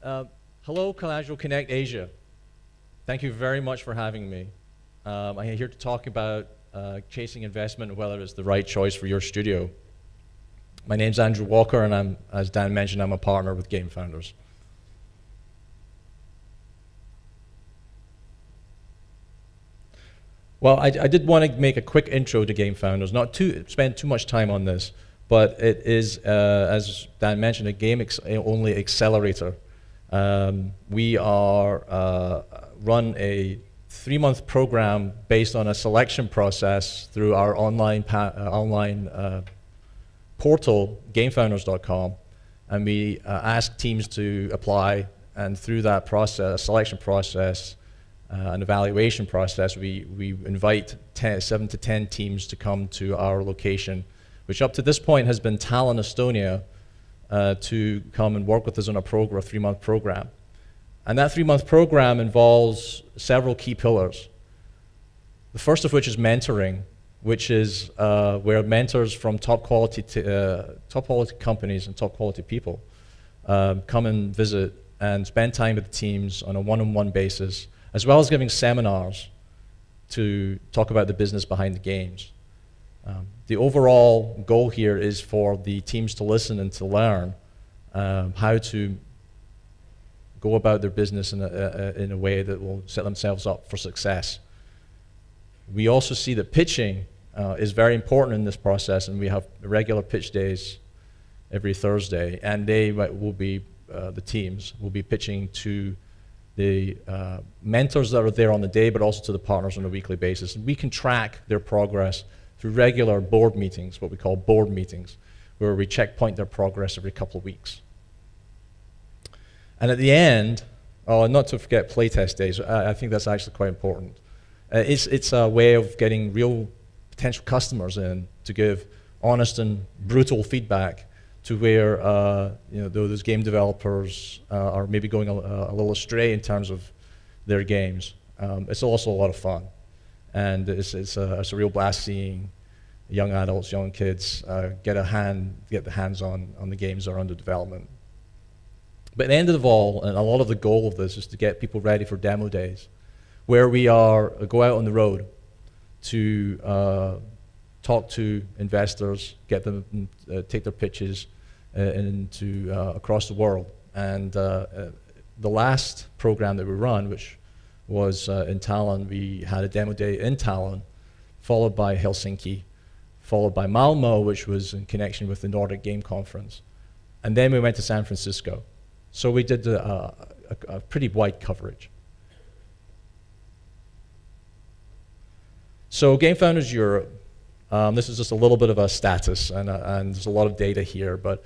Hello, Casual Connect Asia. Thank you very much for having me. I'm here to talk about chasing investment and whether it's the right choice for your studio. My name's Andrew Walker, and as Dan mentioned, I'm a partner with Game Founders. Well, I did want to make a quick intro to Game Founders, not to spend too much time on this, but it is, as Dan mentioned, a game-only accelerator. We run a 3-month program based on a selection process through our online portal, gamefounders.com, and we ask teams to apply, and through that process, selection process, an evaluation process, we invite 7 to 10 teams to come to our location, which up to this point has been Tallinn, Estonia, to come and work with us on a 3-month program. And that 3-month program involves several key pillars. The first of which is mentoring, which is where mentors from top quality companies and top quality people come and visit and spend time with the teams on a one-on-one basis, as well as giving seminars to talk about the business behind the games. The overall goal here is for the teams to listen and to learn how to go about their business in a way that will set themselves up for success. We also see that pitching is very important in this process, and we have regular pitch days every Thursday, and the teams will be pitching to the mentors that are there on the day, but also to the partners on a weekly basis. And we can track their progress through regular board meetings, what we call board meetings, where we checkpoint their progress every couple of weeks. And at the end, and not to forget playtest days, I think that's actually quite important. It's a way of getting real potential customers in to give honest and brutal feedback to where those game developers are maybe going a little astray in terms of their games. It's also a lot of fun, and it's a real blast seeing young adults, young kids get the hands on the games that are under development. But at the end of all, and a lot of the goal of this is to get people ready for demo days, where we go out on the road to talk to investors, get them take their pitches across the world. And the last program that we run, which was in Tallinn, we had a demo day in Tallinn, followed by Helsinki, followed by Malmo, which was in connection with the Nordic Game Conference. And then we went to San Francisco. So we did a pretty wide coverage. So Game Founders Europe, this is just a little bit of a status, and there's a lot of data here, but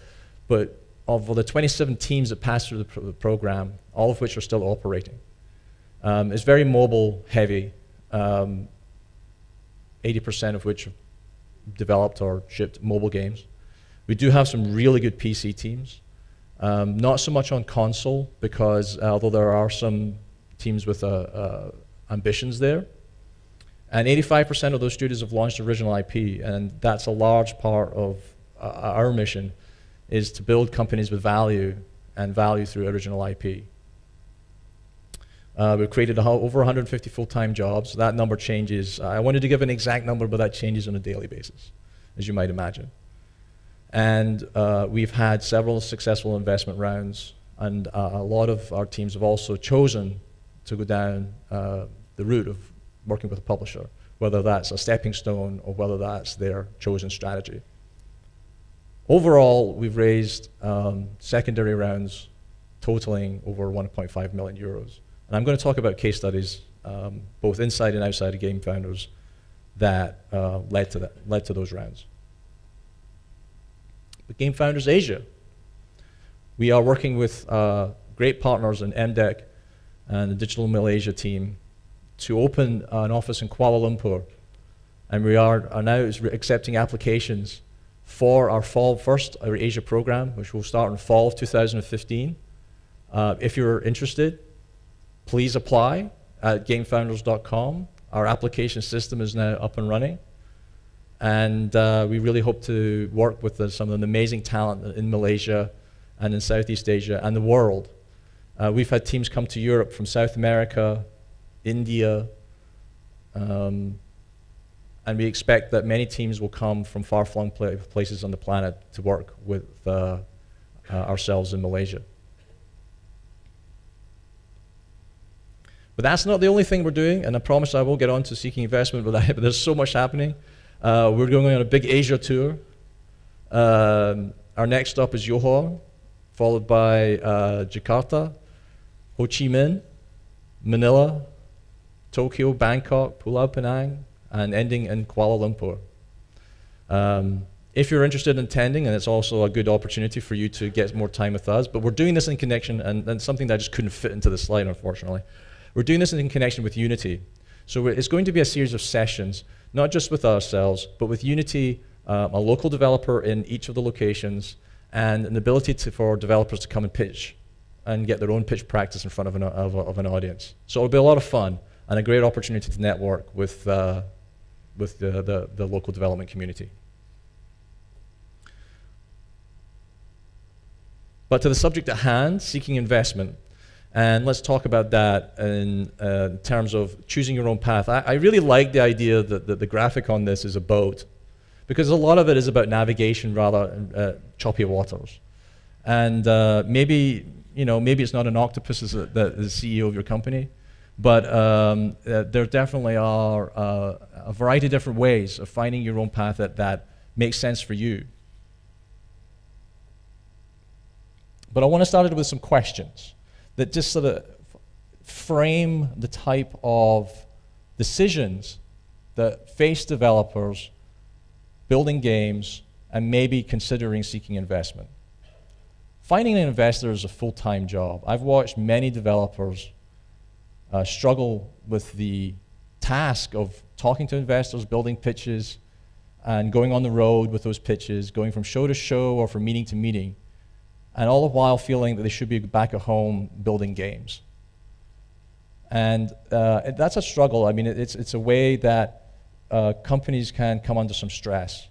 of the 27 teams that passed through the program, all of which are still operating, it's very mobile heavy, 80% of which have developed or shipped mobile games. We do have some really good PC teams, not so much on console, because although there are some teams with ambitions there, and 85% of those studios have launched original IP, and that's a large part of our mission, is to build companies with value, and value through original IP. We've created over 150 full-time jobs. That number changes. I wanted to give an exact number, but that changes on a daily basis, as you might imagine. And we've had several successful investment rounds, and a lot of our teams have also chosen to go down the route of working with a publisher, whether that's a stepping stone or whether that's their chosen strategy. Overall, we've raised secondary rounds totaling over 1.5 million euros. And I'm going to talk about case studies, both inside and outside of Game Founders, that led to those rounds. But Game Founders Asia, we are working with great partners in MDEC and the Digital Malaysia team to open an office in Kuala Lumpur, and we are now accepting applications for our first Asia program, which will start in fall of 2015. If you're interested, please apply at gamefounders.com. Our application system is now up and running, and we really hope to work with some of the amazing talent in Malaysia and in Southeast Asia and the world We've had teams come to Europe from South America, India, and we expect that many teams will come from far-flung places on the planet to work with ourselves in Malaysia. But that's not the only thing we're doing, and I promise I will get on to seeking investment, but there's so much happening. We're going on a big Asia tour. Our next stop is Johor, followed by Jakarta, Ho Chi Minh, Manila, Tokyo, Bangkok, Pulau Penang, and ending in Kuala Lumpur. If you're interested in attending, and it's also a good opportunity for you to get more time with us, but we're doing this in connection, and something that I just couldn't fit into the slide, unfortunately. We're doing this in connection with Unity. So it's going to be a series of sessions, not just with ourselves, but with Unity, a local developer in each of the locations, and an ability for developers to come and pitch and get their own pitch practice in front of an audience. So it'll be a lot of fun and a great opportunity to network with the local development community. But to the subject at hand, seeking investment. And let's talk about that in terms of choosing your own path. I really like the idea that the graphic on this is a boat, because a lot of it is about navigation rather choppy waters. And maybe it's not an octopus as the CEO of your company, but there definitely are a variety of different ways of finding your own path that makes sense for you. But I want to start it with some questions that just sort of frame the type of decisions that face developers building games and maybe considering seeking investment. Finding an investor is a full-time job. I've watched many developers struggle with the task of talking to investors, building pitches, and going on the road with those pitches, going from show to show or from meeting to meeting, and all the while feeling that they should be back at home building games. And that's a struggle. I mean, it's a way that companies can come under some stress.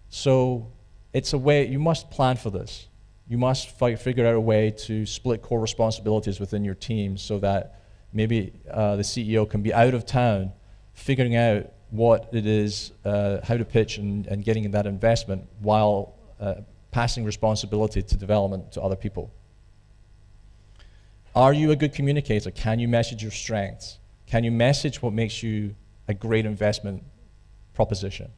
So it's a way, you must plan for this. You must figure out a way to split core responsibilities within your team so that maybe the CEO can be out of town figuring out what it is, how to pitch and getting that investment while passing responsibility to development to other people. Are you a good communicator? Can you message your strengths? Can you message what makes you a great investment proposition?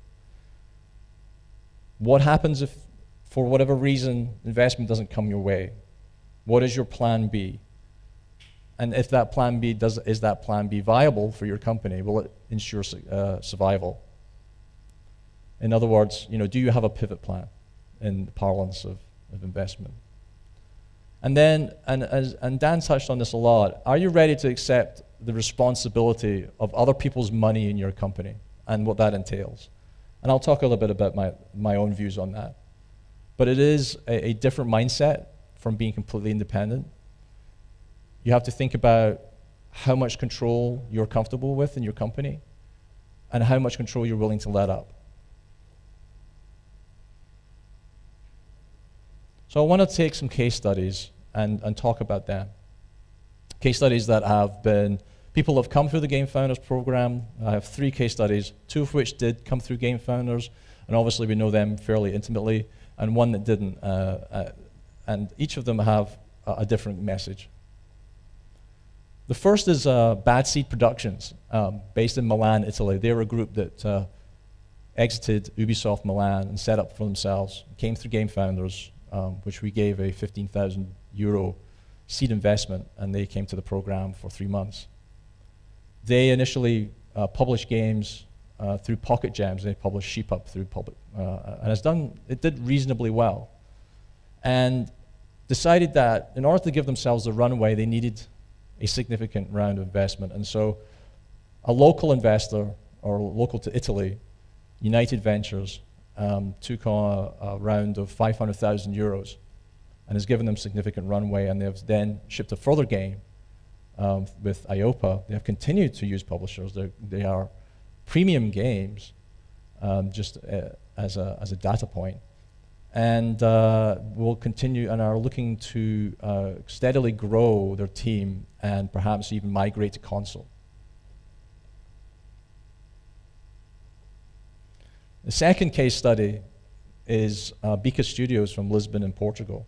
What happens if, for whatever reason, investment doesn't come your way? What is your plan B? And if that plan B is that plan B viable for your company? Will it ensure survival? In other words, do you have a pivot plan in the parlance of investment? And then, and Dan touched on this a lot, are you ready to accept the responsibility of other people's money in your company and what that entails? And I'll talk a little bit about my own views on that. But it is a different mindset from being completely independent. You have to think about how much control you're comfortable with in your company and how much control you're willing to let up. So I want to take some case studies and talk about them. Case studies that have been, people have come through the Game Founders program. I have 3 case studies, 2 of which did come through Game Founders, and obviously we know them fairly intimately, and 1 that didn't. And each of them have a different message. The first is Bad Seed Productions, based in Milan, Italy. They were a group that exited Ubisoft Milan and set up for themselves, came through Game Founders, which we gave a €15,000 seed investment, and they came to the program for 3 months. They initially published games through Pocket Gems. They published Sheep Up through Public, and it did reasonably well. And decided that in order to give themselves a runway, they needed a significant round of investment. And so a local investor, or local to Italy, United Ventures, took on a round of €500,000 and has given them significant runway, and they have then shipped a further game with IOPA. They have continued to use publishers. They are premium games, just as a data point. and will continue and are looking to steadily grow their team and perhaps even migrate to console. The second case study is Beacon Studios from Lisbon in Portugal.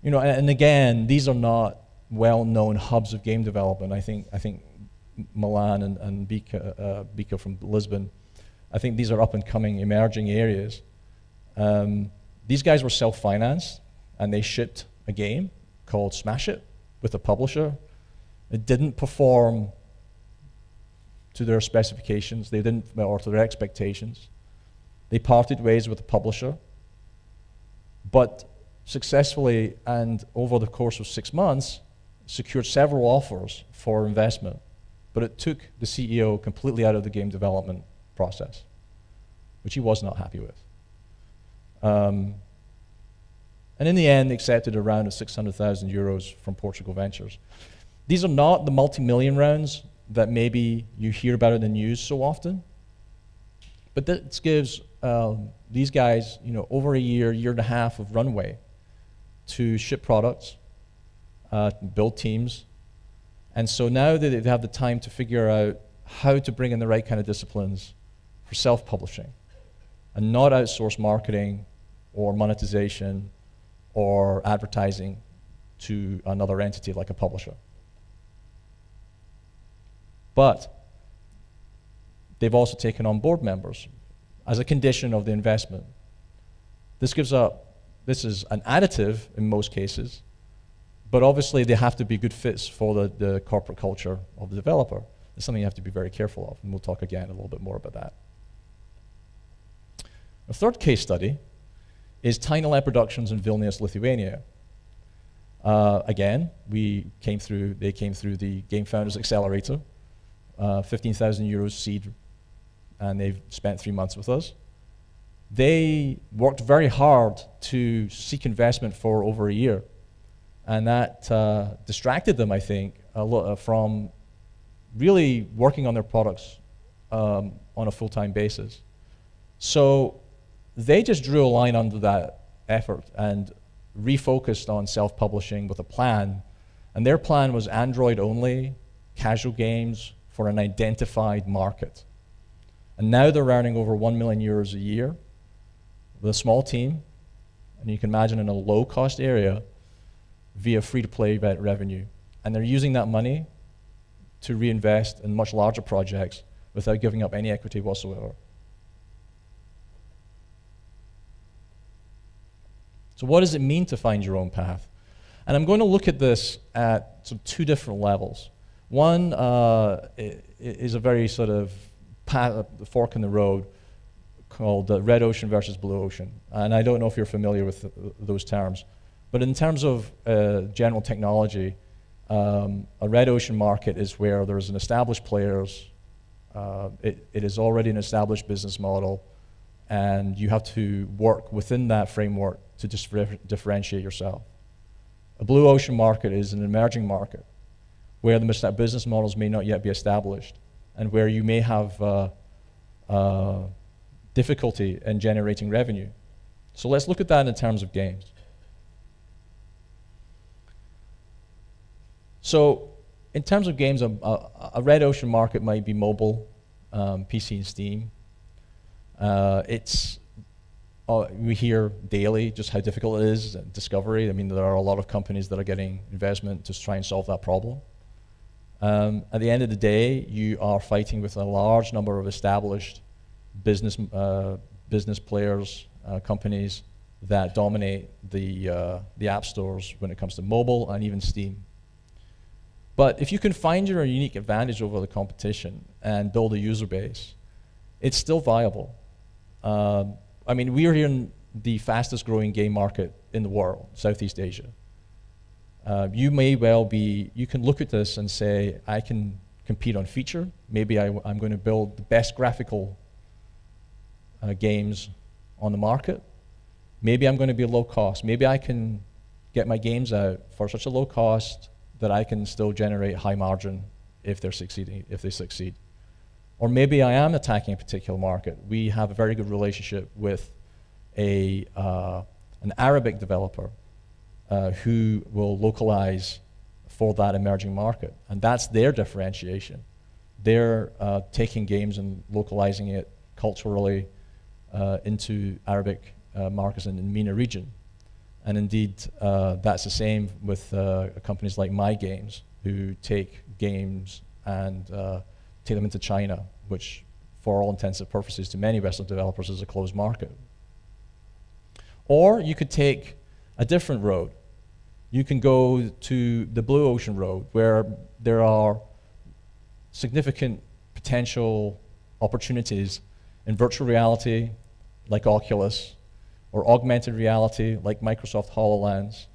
You know, and again, these are not well-known hubs of game development. I think Milan and Beacon from Lisbon, I think these are up-and-coming, emerging areas. These guys were self-financed, and they shipped a game called Smash It with a publisher. It didn't perform to their specifications, or to their expectations. They parted ways with the publisher, but successfully and over the course of 6 months, secured several offers for investment. But it took the CEO completely out of the game development process, which he was not happy with. And in the end, accepted a round of 600,000 euros from Portugal Ventures. These are not the multi-million rounds that maybe you hear about in the news so often, but this gives these guys, you know, over a year, year and a half of runway to ship products, build teams, and so now they have the time to figure out how to bring in the right kind of disciplines for self-publishing, and not outsource marketing or monetization or advertising to another entity like a publisher. But they've also taken on board members as a condition of the investment. This is an additive in most cases, but obviously they have to be good fits for the corporate culture of the developer. It's something you have to be very careful of, and we'll talk again a little bit more about that. A third case study is Tiny Lab Productions in Vilnius, Lithuania. Again, they came through the Game Founders Accelerator, 15,000 euros seed, and they've spent 3 months with us. They worked very hard to seek investment for over a year, and that distracted them, I think, a lot from really working on their products on a full-time basis. So they just drew a line under that effort and refocused on self-publishing with a plan. And their plan was Android-only, casual games for an identified market. And now they're earning over 1 million euros a year with a small team, and you can imagine in a low-cost area via free-to-play revenue. And they're using that money to reinvest in much larger projects without giving up any equity whatsoever. So what does it mean to find your own path? And I'm going to look at this at sort of 2 different levels. One is a very sort of fork in the road called red ocean versus blue ocean. And I don't know if you're familiar with those terms. But in terms of general technology, a red ocean market is where there's an established players, it is already an established business model, and you have to work within that framework to differentiate yourself. A blue ocean market is an emerging market where the business models may not yet be established and where you may have difficulty in generating revenue. So let's look at that in terms of games. So in terms of games, a red ocean market might be mobile, PC and Steam. We hear daily just how difficult it is, discovery. I mean, there are a lot of companies that are getting investment to try and solve that problem. At the end of the day, you are fighting with a large number of established business players, companies that dominate the app stores when it comes to mobile and even Steam. But if you can find your unique advantage over the competition and build a user base, it's still viable. I mean, we are here in the fastest growing game market in the world, Southeast Asia. You may well be, you can look at this and say, I can compete on feature. Maybe I'm going to build the best graphical games on the market. Maybe I'm going to be low cost. Maybe I can get my games out for such a low cost that I can still generate high margin if they succeed. Or maybe I am attacking a particular market. We have a very good relationship with a an Arabic developer who will localize for that emerging market. And that's their differentiation. They're taking games and localizing it culturally into Arabic markets in the MENA region. And indeed, that's the same with companies like My Games, who take games and take them into China, which for all intents and purposes to many Western developers is a closed market. Or you could take a different road. You can go to the blue ocean road, where there are significant potential opportunities in virtual reality, like Oculus, or augmented reality, like Microsoft HoloLens,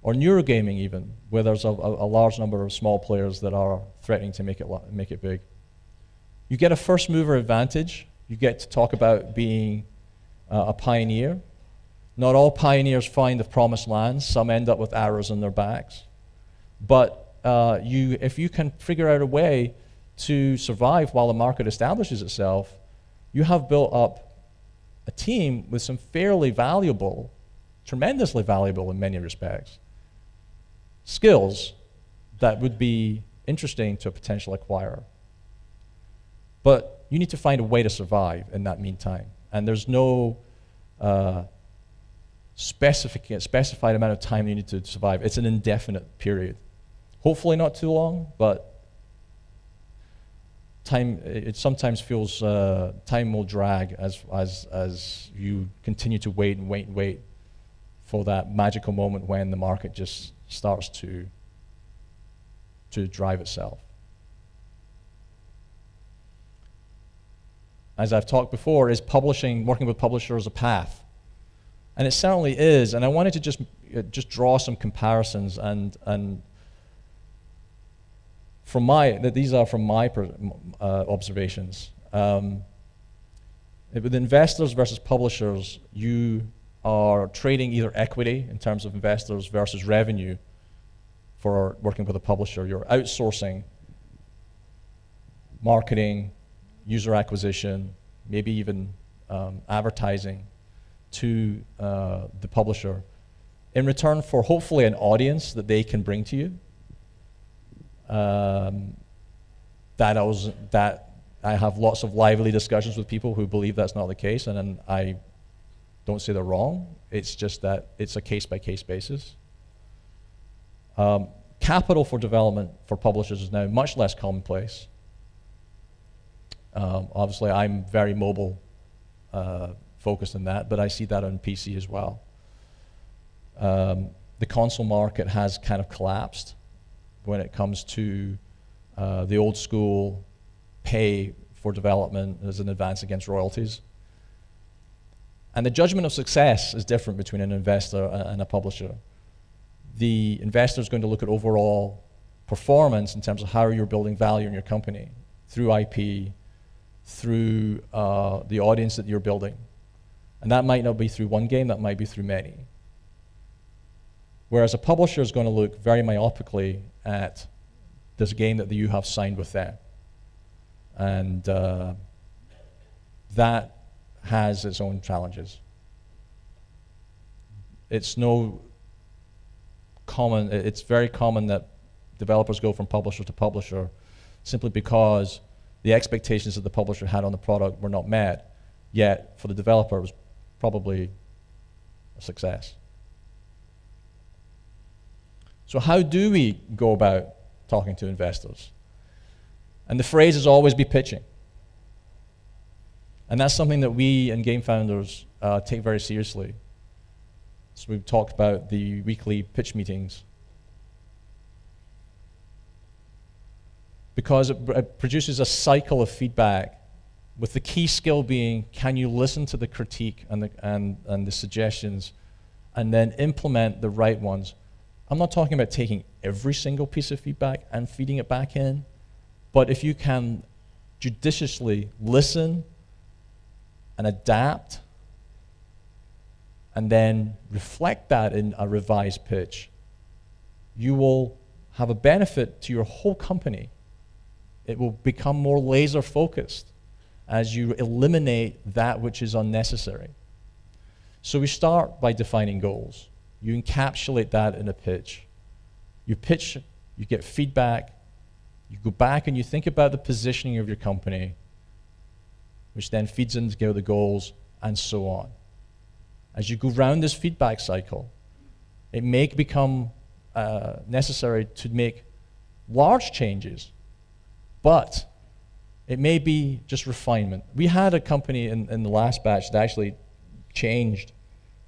or neurogaming even, where there's a large number of small players that are threatening to make it big. You get a first mover advantage. You get to talk about being a pioneer. Not all pioneers find the promised land. Some end up with arrows in their backs. But if you can figure out a way to survive while the market establishes itself, you have built up a team with some fairly valuable, tremendously valuable in many respects, skills that would be interesting to a potential acquirer. But you need to find a way to survive in that meantime. And there's no specified amount of time you need to survive. It's an indefinite period. Hopefully not too long, but time, it sometimes feels time will drag as you continue to wait and wait and wait for that magical moment when the market just starts to drive itself. As I've talked before, is working with publishers a path? And it certainly is, and I wanted to just draw some comparisons and these are from my observations. With investors versus publishers, you are trading either equity in terms of investors versus revenue for working with a publisher. You're outsourcing marketing, user acquisition, maybe even advertising to the publisher in return for hopefully an audience that they can bring to you. That I have lots of lively discussions with people who believe that's not the case, and then I don't say they're wrong. It's just that it's a case-by-case basis. Capital for development for publishers is now much less commonplace. Obviously, I'm very mobile focused in that, but I see that on PC as well. The console market has kind of collapsed when it comes to the old school pay for development as an advance against royalties. And the judgment of success is different between an investor and a publisher. The investor is going to look at overall performance in terms of how you're building value in your company through IP, through the audience that you're building. And that might not be through one game, that might be through many. Whereas a publisher is going to look very myopically at this game that you have signed with them. And that has its own challenges. It's very common that developers go from publisher to publisher simply because the expectations that the publisher had on the product were not met, yet for the developer it was probably a success. So how do we go about talking to investors? And the phrase is always be pitching. And that's something that we and game founders take very seriously. So we've talked about the weekly pitch meetings. Because it produces a cycle of feedback, with the key skill being, can you listen to the critique and the suggestions and then implement the right ones? I'm not talking about taking every single piece of feedback and feeding it back in, but if you can judiciously listen and adapt and then reflect that in a revised pitch, you will have a benefit to your whole company. It will become more laser focused as you eliminate that which is unnecessary. So we start by defining goals. You encapsulate that in a pitch. You pitch, you get feedback, you go back and you think about the positioning of your company, which then feeds into the goals, and so on. As you go round this feedback cycle, it may become necessary to make large changes, but it may be just refinement. We had a company in the last batch that actually changed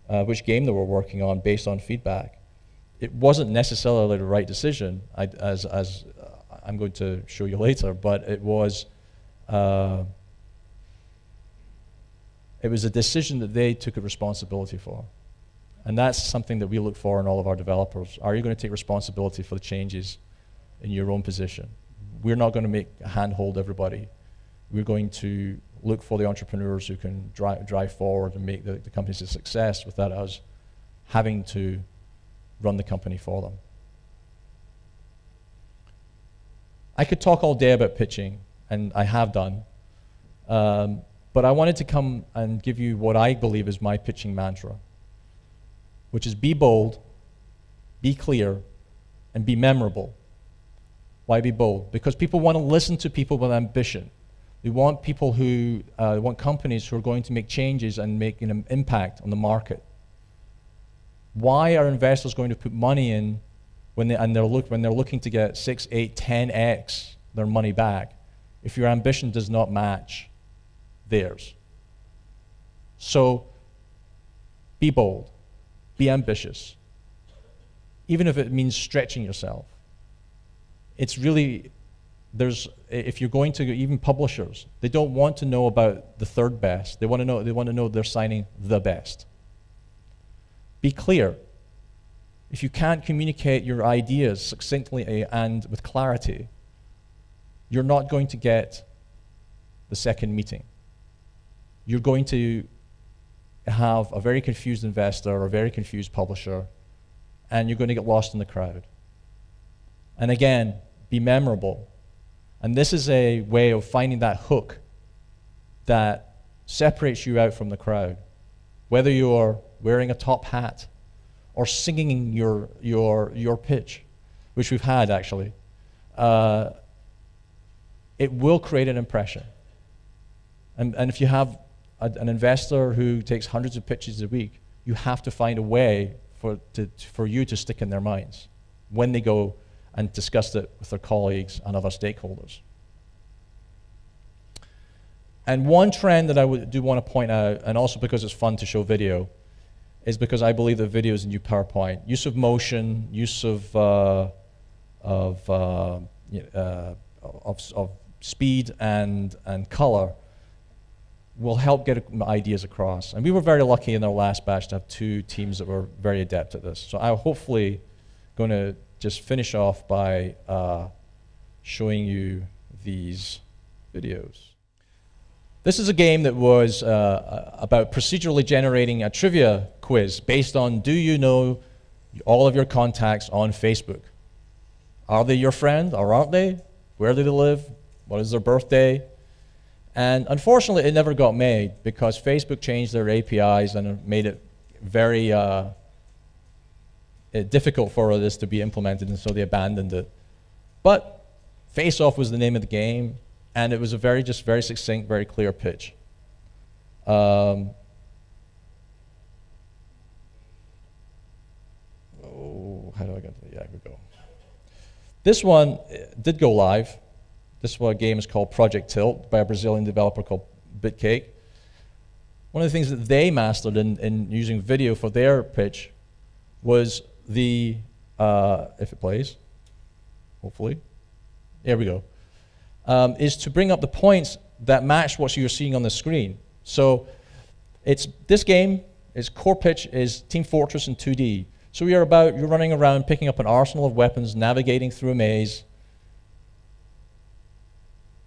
which game they were working on based on feedback. It wasn't necessarily the right decision, as I'm going to show you later, but it was a decision that they took a responsibility for. And that's something that we look for in all of our developers. Are you going to take responsibility for the changes in your own position? We're not going to make handhold everybody. We're going to look for the entrepreneurs who can drive forward and make the companies a success without us having to run the company for them. I could talk all day about pitching, and I have done, but I wanted to come and give you what I believe is my pitching mantra, which is be bold, be clear, and be memorable. Why be bold? Because people want to listen to people with ambition. They want people who want companies who are going to make changes and make an impact on the market. Why are investors going to put money in when they're looking to get 6, 8, 10x their money back if your ambition does not match theirs? So be bold, be ambitious, even if it means stretching yourself. It's really, if you're going to, even publishers, they don't want to know about the third best. They want to know they're signing the best. Be clear. If you can't communicate your ideas succinctly and with clarity, you're not going to get the second meeting. You're going to have a very confused investor or a very confused publisher, and you're going to get lost in the crowd. And again, be memorable. And this is a way of finding that hook that separates you out from the crowd. Whether you're wearing a top hat or singing your pitch, which we've had actually, it will create an impression. And if you have an investor who takes hundreds of pitches a week, you have to find a way for you to stick in their minds when they go and discuss it with their colleagues and other stakeholders. And one trend that I do want to point out, and also because it's fun to show video, is because I believe that video is the new PowerPoint. Use of motion, use of speed and color will help get ideas across. And we were very lucky in our last batch to have 2 teams that were very adept at this. So I'm hopefully going to just finish off by showing you these videos. This is a game that was about procedurally generating a trivia quiz based on, do you know all of your contacts on Facebook? Are they your friend or aren't they? Where do they live? What is their birthday? And unfortunately, it never got made because Facebook changed their APIs and made it very difficult for this to be implemented, and so they abandoned it. But Face Off was the name of the game, and it was a very succinct, very clear pitch. Oh, how do I get to, yeah, here we go. This one did go live. This game is called Project Tilt by a Brazilian developer called Bitcake. One of the things that they mastered in using video for their pitch was the, if it plays, hopefully, there we go, is to bring up the points that match what you're seeing on the screen. So this game, its core pitch is Team Fortress in 2D. So you're running around picking up an arsenal of weapons, navigating through a maze,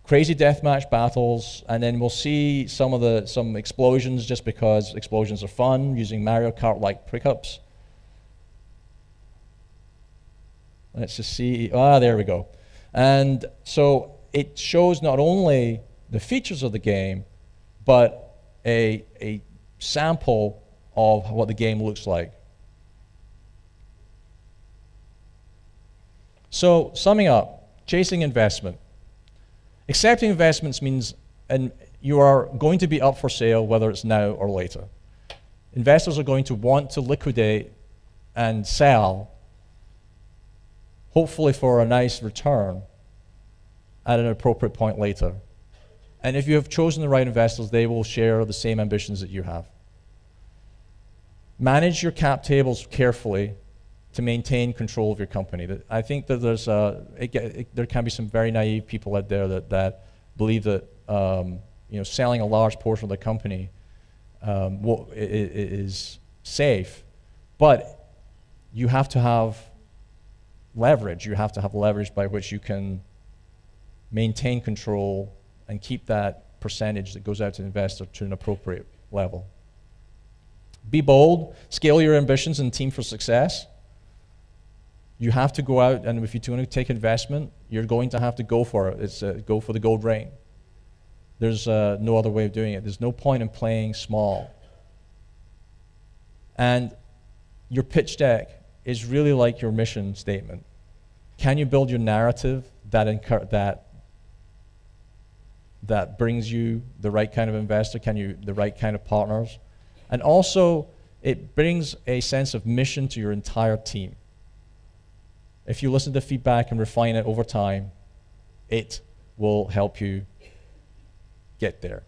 crazy deathmatch battles, and then we'll see some explosions just because explosions are fun, using Mario Kart-like pickups. Let's just see, there we go. And so it shows not only the features of the game, but a sample of what the game looks like. So, summing up, chasing investment. Accepting investments means you are going to be up for sale, whether it's now or later. Investors are going to want to liquidate and sell, hopefully for a nice return at an appropriate point later. And if you have chosen the right investors, they will share the same ambitions that you have. Manage your cap tables carefully to maintain control of your company. I think that there can be some very naive people out there that believe that selling a large portion of the company is safe, but you have to have leverage. You have to have leverage by which you can maintain control and keep that percentage that goes out to the investor to an appropriate level. Be bold, scale your ambitions and team for success. You have to go out, and if you want to take investment, you're going to have to go for it. It's go for the gold ring. There's no other way of doing it. There's no point in playing small. And your pitch deck is really like your mission statement. Can you build your narrative that brings you the right kind of investor? The right kind of partners? And also, it brings a sense of mission to your entire team. If you listen to feedback and refine it over time, it will help you get there.